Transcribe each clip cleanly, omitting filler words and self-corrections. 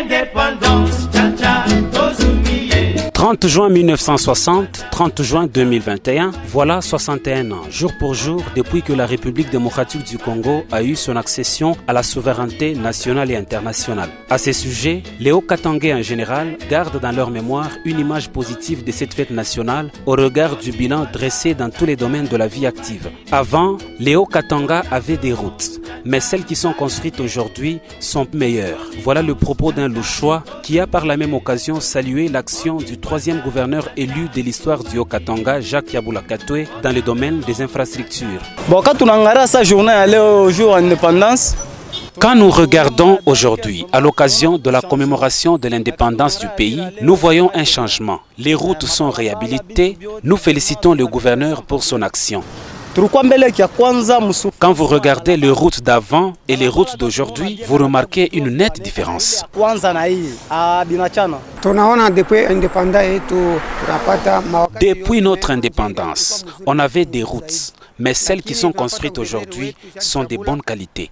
Indépendance, tcha-tcha, Tozumiye. 30 juin 1960, 30 juin 2021, voilà 61 ans, jour pour jour, depuis que la République démocratique du Congo a eu son accession à la souveraineté nationale et internationale. À ce sujet, les Hauts-Katangais en général gardent dans leur mémoire une image positive de cette fête nationale au regard du bilan dressé dans tous les domaines de la vie active. Avant, les Hauts-Katanga avaient des routes, mais celles qui sont construites aujourd'hui sont meilleures. Voilà le propos d'un Louchois qui a par la même occasion salué l'action du troisième gouverneur élu de l'histoire du Haut-Katanga, Jacques Yabula Katwe, dans le domaine des infrastructures. Quand on regarde sa journée au jour d'indépendance, quand nous regardons aujourd'hui, à l'occasion de la commémoration de l'indépendance du pays, nous voyons un changement. Les routes sont réhabilitées. Nous félicitons le gouverneur pour son action. Quand vous regardez les routes d'avant et les routes d'aujourd'hui, vous remarquez une nette différence. Depuis notre indépendance, on avait des routes, mais celles qui sont construites aujourd'hui sont de bonne qualité.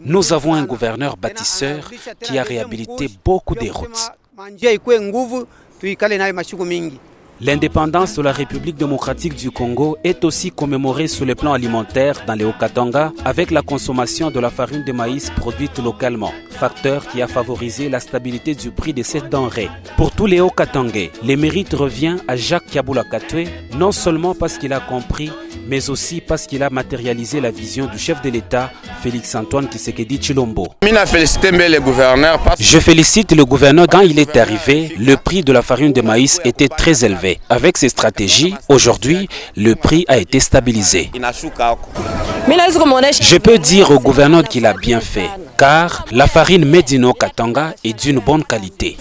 Nous avons un gouverneur bâtisseur qui a réhabilité beaucoup de routes. L'indépendance de la République démocratique du Congo est aussi commémorée sur le plan alimentaire dans les Hauts-Katanga avec la consommation de la farine de maïs produite localement, facteur qui a favorisé la stabilité du prix de cette denrée. Pour tous les Hauts-Katangais, le mérite revient à Jacques Yabula Katwe, non seulement parce qu'il a compris, mais aussi parce qu'il a matérialisé la vision du chef de l'État, Félix-Antoine Tshisekedi Tshilombo. Je félicite le gouverneur. Quand il est arrivé, le prix de la farine de maïs était très élevé. Avec ces stratégies, aujourd'hui, le prix a été stabilisé. Je peux dire au gouverneur qu'il a bien fait, car la farine made in Haut-Katanga est d'une bonne qualité.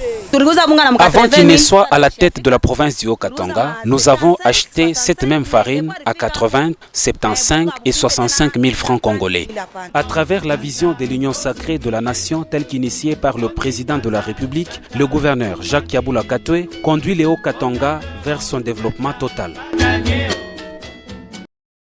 Avant qu'il ne soit à la tête de la province du Haut-Katanga, nous avons acheté cette même farine à 80, 75 et 65 000 francs congolais. À travers la vision de l'union sacrée de la nation telle qu'initiée par le président de la République, le gouverneur Jacques Yabula Katwe conduit les Hauts-Katanga vers son développement total.